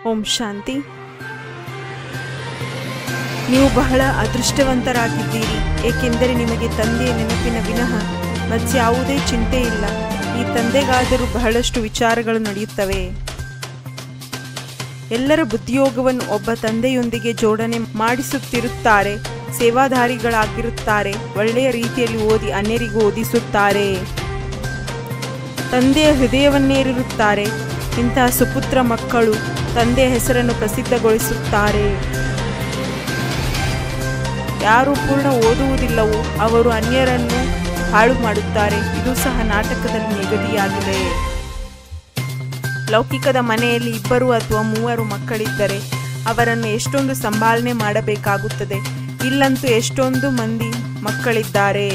ಓಂ ಶಾಂತಿ. ನೀವು ಬಹಳ ಅದೃಷ್ಟವಂತರಾಗಿದ್ದೀರಿ, ಏಕೆಂದರೆ ನಿಮಗೆ ತಂದೆಯ ನೆನಪಿನ ವಿನಃ ಮತ್ಯಾವುದೇ ಚಿಂತೆ ಇಲ್ಲ. ಈ ತಂದೆಗಾದರೂ ಬಹಳಷ್ಟು ವಿಚಾರಗಳು ನಡೆಯುತ್ತವೆ. ಎಲ್ಲರ ಬುದ್ಧಿಯೋಗವನ್ನು ಒಬ್ಬ ತಂದೆಯೊಂದಿಗೆ ಜೋಡಣೆ ಮಾಡಿಸುತ್ತಿರುತ್ತಾರೆ. ಸೇವಾಧಾರಿಗಳಾಗಿರುತ್ತಾರೆ. ಒಳ್ಳೆಯ ರೀತಿಯಲ್ಲಿ ಓದಿ ಅನ್ಯರಿಗೂ ಓದಿಸುತ್ತಾರೆ. ತಂದೆಯ ಹೃದಯವನ್ನೇರಿರುತ್ತಾರೆ. ಇಂತಹ ಸುಪುತ್ರ ಮಕ್ಕಳು ತಂದೆಯ ಹೆಸರನ್ನು ಪ್ರಸಿದ್ಧಗೊಳಿಸುತ್ತಾರೆ. ಯಾರು ಪೂರ್ಣ ಓದುವುದಿಲ್ಲವೋ ಅವರು ಅನ್ಯರನ್ನು ಹಾಳು ಮಾಡುತ್ತಾರೆ. ಇದು ಸಹ ನಾಟಕದಲ್ಲಿ ನಿಗದಿಯಾಗಿದೆ. ಲೌಕಿಕದ ಮನೆಯಲ್ಲಿ 2 ಅಥವಾ 3 ಮಕ್ಕಳಿದ್ದರೆ ಅವರನ್ನು ಎಷ್ಟೊಂದು ಸಂಭಾಲನೆ ಮಾಡಬೇಕಾಗುತ್ತದೆ. ಇಲ್ಲಂತೂ ಎಷ್ಟೊಂದು ಮಂದಿ ಮಕ್ಕಳಿದ್ದಾರೆ.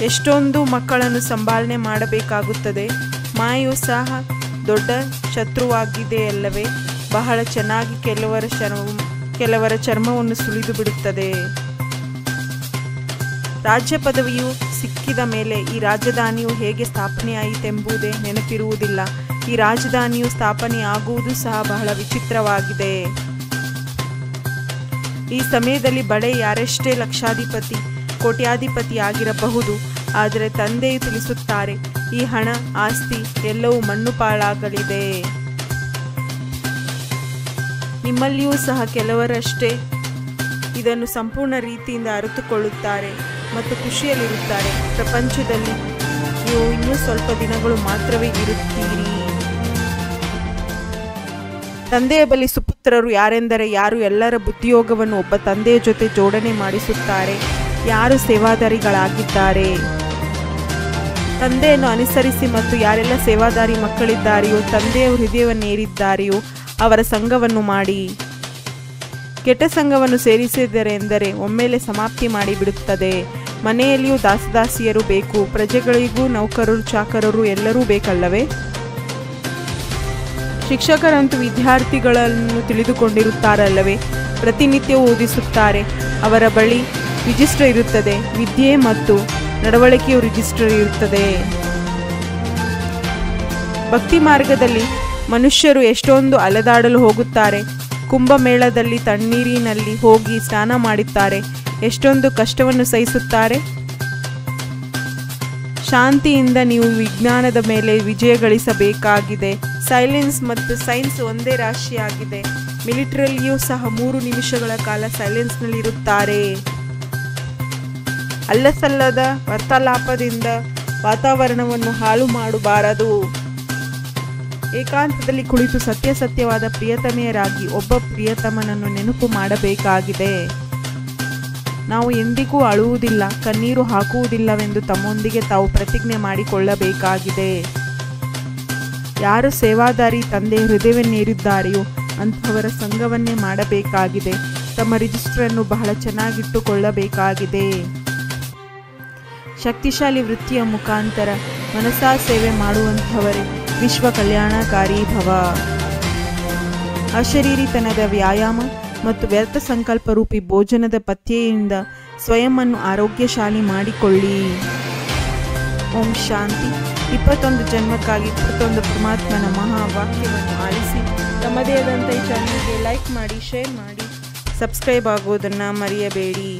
ಎಷ್ಟೊಂದು ಮಕ್ಕಳನ್ನು ಸಂಭಾಲನೆ ಮಾಡಬೇಕಾಗುತ್ತದೆ. ಮಾಯು ಸಹ ದೊಡ್ಡ ಶತ್ರುವಾಗಿದೆಯಲ್ಲವೇ? ಬಹಳ ಚೆನ್ನಾಗಿ ಕೆಲವರ ಚರ್ಮವನ್ನು ಸುಲಿದು ಬಿಡುತ್ತದೆ. ರಾಜ್ಯ ಪದವಿಯು ಸಿಕ್ಕಿದ ಮೇಲೆ ಈ ರಾಜಧಾನಿಯು ಹೇಗೆ ಸ್ಥಾಪನೆಯಾಯಿತೆಂಬುದೇ ನೆನಪಿರುವುದಿಲ್ಲ. ಈ ರಾಜಧಾನಿಯು ಸ್ಥಾಪನೆಯಾಗುವುದು ಸಹ ಬಹಳ ವಿಚಿತ್ರವಾಗಿದೆ. ಈ ಸಮಯದಲ್ಲಿ ಬಡೆ ಯಾರೆಷ್ಟೇ ಲಕ್ಷಾಧಿಪತಿ ಕೋಟ್ಯಾಧಿಪತಿ ಆಗಿರಬಹುದು, ಆದರೆ ತಂದೆಯು ತಿಳಿಸುತ್ತಾರೆ, ಈ ಹಣ ಆಸ್ತಿ ಎಲ್ಲವೂ ಮಣ್ಣು ಪಾಲಾಗಲಿದೆ. ನಿಮ್ಮಲ್ಲಿಯೂ ಸಹ ಕೆಲವರಷ್ಟೇ ಇದನ್ನು ಸಂಪೂರ್ಣ ರೀತಿಯಿಂದ ಅರಿತುಕೊಳ್ಳುತ್ತಾರೆ ಮತ್ತು ಖುಷಿಯಲ್ಲಿರುತ್ತಾರೆ. ಪ್ರಪಂಚದಲ್ಲಿ ನೀವು ಇನ್ನೂ ಸ್ವಲ್ಪ ದಿನಗಳು ಮಾತ್ರವೇ ಇರುತ್ತೀರಿ. ತಂದೆಯ ಬಳಿ ಸುಪುತ್ರರು ಯಾರೆಂದರೆ ಯಾರು ಎಲ್ಲರ ಬುದ್ಧಿಯೋಗವನ್ನು ಒಬ್ಬ ತಂದೆಯ ಜೊತೆ ಜೋಡಣೆ ಮಾಡಿಸುತ್ತಾರೆ, ಯಾರು ಸೇವಾದಾರಿಗಳಾಗಿದ್ದಾರೆ. ತಂದೆಯನ್ನು ಅನುಸರಿಸಿ ಮತ್ತು ಯಾರೆಲ್ಲ ಸೇವಾದಾರಿ ಮಕ್ಕಳಿದ್ದಾರೆಯೋ, ತಂದೆಯ ಹೃದಯವನ್ನೇರಿದ್ದಾರೆಯೋ ಅವರ ಸಂಘವನ್ನು ಮಾಡಿ. ಕೆಟ್ಟ ಸಂಘವನ್ನು ಸೇರಿಸಿದರೆಂದರೆ ಒಮ್ಮೆಲೆ ಸಮಾಪ್ತಿ ಮಾಡಿಬಿಡುತ್ತದೆ. ಮನೆಯಲ್ಲಿಯೂ ದಾಸದಾಸಿಯರು ಬೇಕು, ಪ್ರಜೆಗಳಿಗೂ ನೌಕರರು ಚಾಕರರು ಎಲ್ಲರೂ ಬೇಕಲ್ಲವೇ? ಶಿಕ್ಷಕರಂತೂ ವಿದ್ಯಾರ್ಥಿಗಳನ್ನು ತಿಳಿದುಕೊಂಡಿರುತ್ತಾರಲ್ಲವೇ? ಪ್ರತಿನಿತ್ಯವೂ ಓದಿಸುತ್ತಾರೆ. ಅವರ ಬಳಿ ರಿಜಿಸ್ಟರ್ ಇರುತ್ತದೆ. ವಿದ್ಯೆ ಮತ್ತು ನಡವಳಿಕೆಯು ರಿಜಿಸ್ಟರ್ ಇರುತ್ತದೆ. ಭಕ್ತಿ ಮಾರ್ಗದಲ್ಲಿ ಮನುಷ್ಯರು ಎಷ್ಟೊಂದು ಅಲೆದಾಡಲು ಹೋಗುತ್ತಾರೆ. ಕುಂಭಮೇಳದಲ್ಲಿ ತಣ್ಣೀರಿನಲ್ಲಿ ಹೋಗಿ ಸ್ನಾನ ಮಾಡುತ್ತಾರೆ. ಎಷ್ಟೊಂದು ಕಷ್ಟವನ್ನು ಸಹಿಸುತ್ತಾರೆ. ಶಾಂತಿಯಿಂದ ನೀವು ವಿಜ್ಞಾನದ ಮೇಲೆ ವಿಜಯ ಗಳಿಸಬೇಕಾಗಿದೆ. ಸೈಲೆನ್ಸ್ ಮತ್ತು ಸೈನ್ಸ್ ಒಂದೇ ರಾಶಿಯಾಗಿದೆ. ಮಿಲಿಟರಿಯಲ್ಲಿಯೂ ಸಹ 3 ನಿಮಿಷಗಳ ಕಾಲ ಸೈಲೆನ್ಸ್ನಲ್ಲಿ ಇರುತ್ತಾರೆ. ಅಲ್ಲಸಲ್ಲದ ವಾರ್ತಾಲಾಪದಿಂದ ವಾತಾವರಣವನ್ನು ಹಾಳು ಮಾಡಬಾರದು. ಏಕಾಂತದಲ್ಲಿ ಕುಳಿತು ಸತ್ಯವಾದ ಪ್ರಿಯತಮೆಯರಾಗಿ ಒಬ್ಬ ಪ್ರಿಯತಮನನ್ನು ನೆನಪು ಮಾಡಬೇಕಾಗಿದೆ. ನಾವು ಎಂದಿಗೂ ಅಳುವುದಿಲ್ಲ, ಕಣ್ಣೀರು ಹಾಕುವುದಿಲ್ಲವೆಂದು ತಮ್ಮೊಂದಿಗೆ ತಾವು ಪ್ರತಿಜ್ಞೆ ಮಾಡಿಕೊಳ್ಳಬೇಕಾಗಿದೆ. ಯಾರು ಸೇವಾದಾರಿ ತಂದೆ ಹೃದಯವನ್ನೇರಿದ್ದಾರೆಯೋ ಅಂತಹವರ ಸಂಘವನ್ನೇ ಮಾಡಬೇಕಾಗಿದೆ. ತಮ್ಮ ರಿಜಿಸ್ಟರನ್ನು ಬಹಳ ಚೆನ್ನಾಗಿಟ್ಟುಕೊಳ್ಳಬೇಕಾಗಿದೆ. ಶಕ್ತಿಶಾಲಿ ವೃತ್ತಿಯ ಮುಖಾಂತರ ಮನಸಾ ಸೇವೆ ಮಾಡುವಂಥವರೇ ವಿಶ್ವ ಕಲ್ಯಾಣಕಾರಿ ಭವ. ಅಶರೀರಿತನದ ವ್ಯಾಯಾಮ ಮತ್ತು ವ್ಯರ್ಥ ಸಂಕಲ್ಪ ರೂಪಿ ಭೋಜನದ ಪಥ್ಯೆಯಿಂದ ಸ್ವಯಂವನ್ನು ಆರೋಗ್ಯಶಾಲಿ ಮಾಡಿಕೊಳ್ಳಿ. ಓಂ ಶಾಂತಿ. 21 ಜನ್ಮಕ್ಕಾಗಿ 21 ಪರಮಾತ್ಮನ ಮಹಾವಾಕ್ಯವನ್ನು ಆಲಿಸಿ ತಮ್ಮದೇ ಆದಂಥ ಈ ಚಾನಲ್ಗೆ ಲೈಕ್ ಮಾಡಿ, ಶೇರ್ ಮಾಡಿ, ಸಬ್ಸ್ಕ್ರೈಬ್ ಆಗೋದನ್ನು ಮರೆಯಬೇಡಿ.